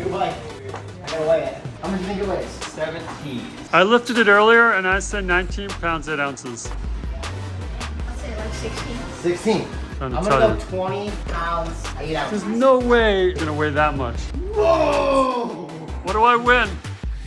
New bike. I gotta weigh it. How much do you think it weighs? 17. I lifted it earlier and I said 19 pounds, 8 ounces. I'll say like 16. 16. Trying to I'm tell gonna you. go 20 pounds, 8 ounces. There's no way you're gonna weigh that much. Whoa! What do I win?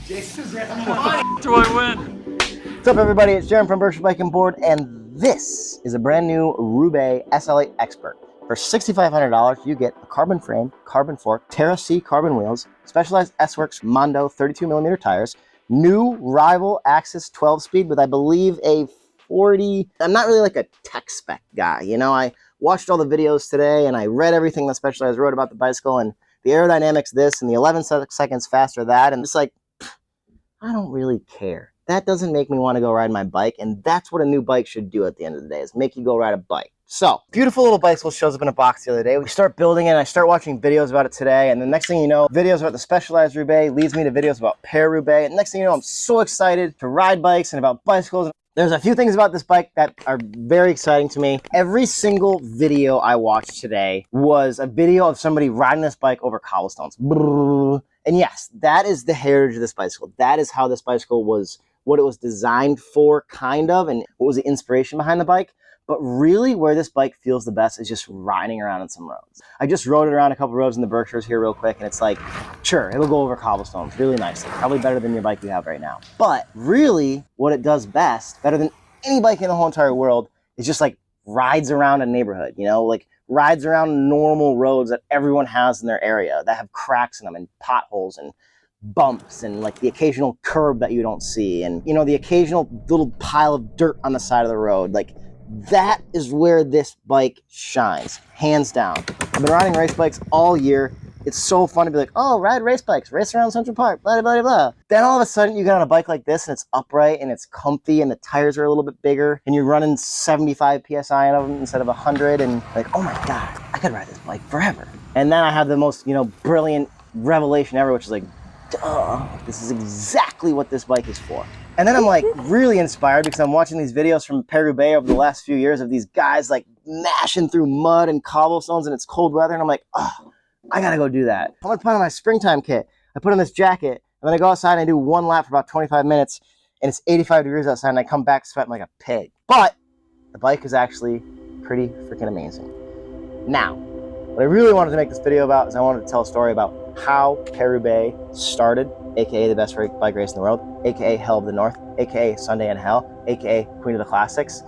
Jason's got the money. What do I win? What's up, everybody? It's Jaryn from Berkshire Bike and Board, and this is a brand new Roubaix SL8 Expert. For $6,500, you get a carbon frame, carbon fork, Terra C carbon wheels, Specialized S-Works Mondo 32mm tires, new Rival Axis 12-speed with, I believe, a 40. I'm not really like a tech spec guy, you know. I watched all the videos today and I read everything that Specialized wrote about the bicycle and the aerodynamics this and the 11 seconds faster that, and it's like, I don't really care. That doesn't make me want to go ride my bike, and that's what a new bike should do at the end of the day, is make you go ride a bike. So, beautiful little bicycle shows up in a box the other day. We start building it, and I start watching videos about it today, and the next thing you know, videos about the Specialized Roubaix leads me to videos about Paris Roubaix, and next thing you know, I'm so excited to ride bikes and about bicycles. There's a few things about this bike that are very exciting to me. Every single video I watched today was a video of somebody riding this bike over cobblestones. And yes, that is the heritage of this bicycle. That is how this bicycle was, what it was designed for, kind of, and what was the inspiration behind the bike. But really where this bike feels the best is just riding around on some roads. I just rode it around a couple roads in the Berkshires here real quick, and it's like, sure, it'll go over cobblestones really nicely. Probably better than your bike you have right now. But really what it does best, better than any bike in the whole entire world, is just like rides around a neighborhood, you know, like rides around normal roads that everyone has in their area that have cracks in them and potholes and bumps and like the occasional curb that you don't see and, you know, the occasional little pile of dirt on the side of the road. Like, that is where this bike shines, hands down. I've been riding race bikes all year. It's so fun to be like, oh, ride race bikes, race around Central Park, blah, blah, blah, blah. Then all of a sudden you get on a bike like this and it's upright and it's comfy and the tires are a little bit bigger and you're running 75 PSI on them instead of 100 and like, oh my God, I could ride this bike forever. And then I have the most, you know, brilliant revelation ever, which is like, duh, this is exactly what this bike is for. And then I'm like really inspired because I'm watching these videos from Paris Roubaix over the last few years of these guys like mashing through mud and cobblestones and it's cold weather. And I'm like, oh, I gotta go do that. I'm gonna put on my springtime kit. I put on this jacket and then I go outside and I do one lap for about 25 minutes and it's 85 degrees outside and I come back sweating like a pig. But the bike is actually pretty freaking amazing. Now, what I really wanted to make this video about is I wanted to tell a story about how Paris Roubaix started, aka the best bike race in the world, aka Hell of the North, aka Sunday in Hell, aka Queen of the Classics.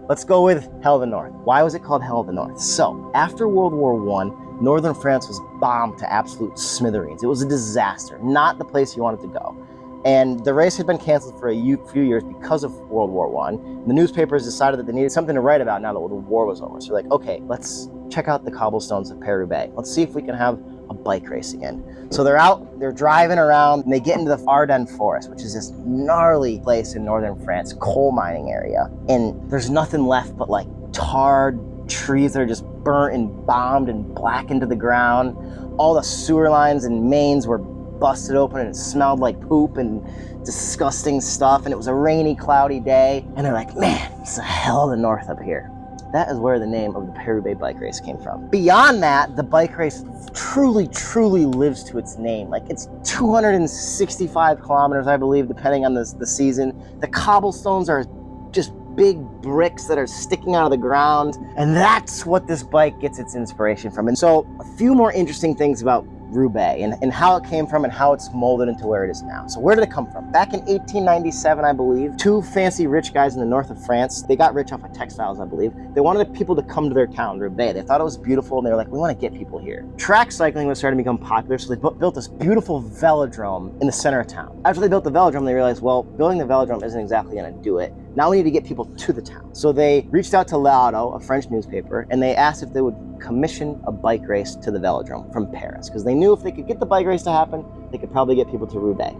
Let's go with Hell of the North. Why was it called Hell of the North? So, after World War I, northern France was bombed to absolute smithereens. It was a disaster, not the place you wanted to go. And the race had been canceled for a few years because of World War I. The newspapers decided that they needed something to write about now that the war was over. So they're like, okay, let's check out the cobblestones of Paris Roubaix. Let's see if we can have a bike race again. So they're out, they're driving around, and they get into the Ardennes forest, which is this gnarly place in northern France, coal mining area. And there's nothing left but like tarred trees that are just burnt and bombed and blackened to the ground. All the sewer lines and mains were busted open and it smelled like poop and disgusting stuff. And it was a rainy, cloudy day. And they're like, man, it's a hell of the north up here. That is where the name of the Paris Roubaix bike race came from. Beyond that, the bike race truly, truly lives to its name. Like, it's 265 kilometers, I believe, depending on the season. The cobblestones are just big bricks that are sticking out of the ground. And that's what this bike gets its inspiration from. And so a few more interesting things about Roubaix and how it came from and how it's molded into where it is now. So where did it come from? Back in 1897, I believe, two fancy rich guys in the north of France, they got rich off of textiles, I believe. They wanted people to come to their town, Roubaix. They thought it was beautiful and they were like, we want to get people here. Track cycling was starting to become popular, so they built this beautiful velodrome in the center of town. After they built the velodrome, they realized, well, building the velodrome isn't exactly going to do it. Now we need to get people to the town. So they reached out to L'Auto, a French newspaper, and they asked if they would commission a bike race to the velodrome from Paris, because they knew if they could get the bike race to happen, they could probably get people to Roubaix.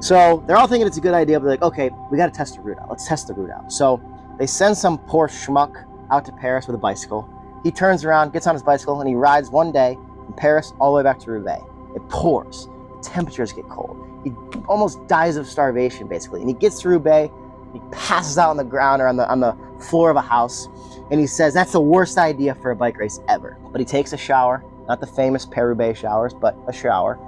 So they're all thinking it's a good idea, but they're like, okay, we got to test the route out. Let's test the route out. So they send some poor schmuck out to Paris with a bicycle. He turns around, gets on his bicycle, and he rides one day from Paris all the way back to Roubaix. It pours. The temperatures get cold. He almost dies of starvation, basically. And he gets to Roubaix. He passes out on the ground or on the floor of a house, and he says that's the worst idea for a bike race ever. But he takes a shower, not the famous Paris Roubaix showers, but a shower.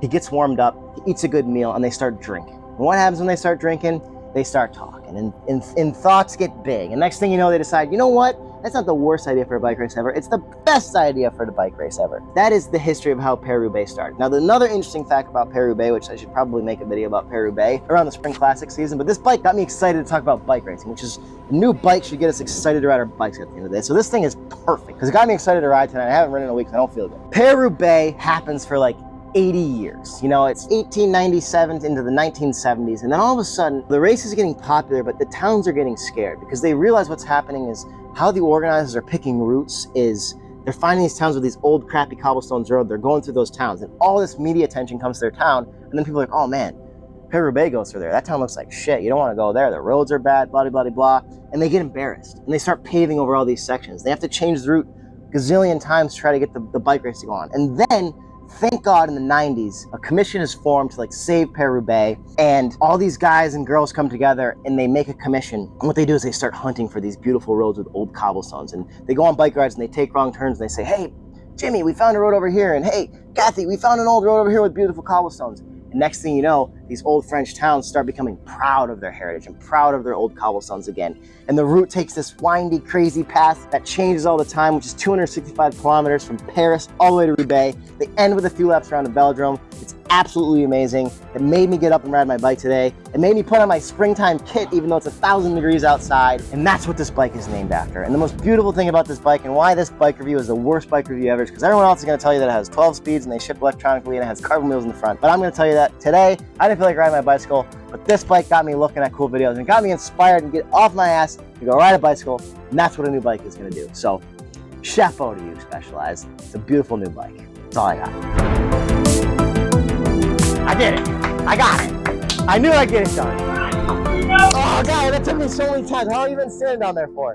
He gets warmed up, he eats a good meal, and they start drinking. And what happens when they start drinking? They start talking, and thoughts get big. And next thing you know, they decide, you know what? That's not the worst idea for a bike race ever. It's the best idea for the bike race ever. That is the history of how Paris Roubaix started. Now, another interesting fact about Paris Roubaix, which I should probably make a video about Paris Roubaix around the Spring Classic season, but this bike got me excited to talk about bike racing, which is a new bike should get us excited to ride our bikes at the end of the day. So this thing is perfect because it got me excited to ride tonight. I haven't ridden in a week, so I don't feel good. Paris Roubaix happens for like 80 years. You know, it's 1897 into the 1970s, and then all of a sudden, the race is getting popular, but the towns are getting scared because they realize what's happening is how the organizers are picking routes is they're finding these towns with these old crappy cobblestones road. They're going through those towns, and all this media attention comes to their town, and then people are like, oh man, Paris Roubaix goes through there. That town looks like shit. You don't want to go there. The roads are bad, blah, blah, blah, blah. And they get embarrassed, and they start paving over all these sections. They have to change the route gazillion times to try to get the bike race to go on. And then, thank God, in the 90s, a commission is formed to like save Paris Roubaix, and all these guys and girls come together and they make a commission. And what they do is they start hunting for these beautiful roads with old cobblestones, and they go on bike rides and they take wrong turns and they say, hey, Jimmy, we found a road over here, and hey, Kathy, we found an old road over here with beautiful cobblestones. And next thing you know, these old French towns start becoming proud of their heritage and proud of their old cobblestones again. And the route takes this windy, crazy path that changes all the time, which is 265 kilometers from Paris all the way to Roubaix. They end with a few laps around the velodrome. It's absolutely amazing. It made me get up and ride my bike today. It made me put on my springtime kit, even though it's 1,000 degrees outside. And that's what this bike is named after. And the most beautiful thing about this bike, and why this bike review is the worst bike review ever, is because everyone else is going to tell you that it has 12 speeds and they ship electronically and it has carbon wheels in the front. But I'm going to tell you that today, I didn't feel like riding my bicycle, but this bike got me looking at cool videos and got me inspired to get off my ass to go ride a bicycle. And that's what a new bike is going to do. So, chapeau to you, Specialized. It's a beautiful new bike. That's all I got. I did it. I got it. I knew I'd get it done. Oh, God, that took me so many times. How long have you been standing down there for?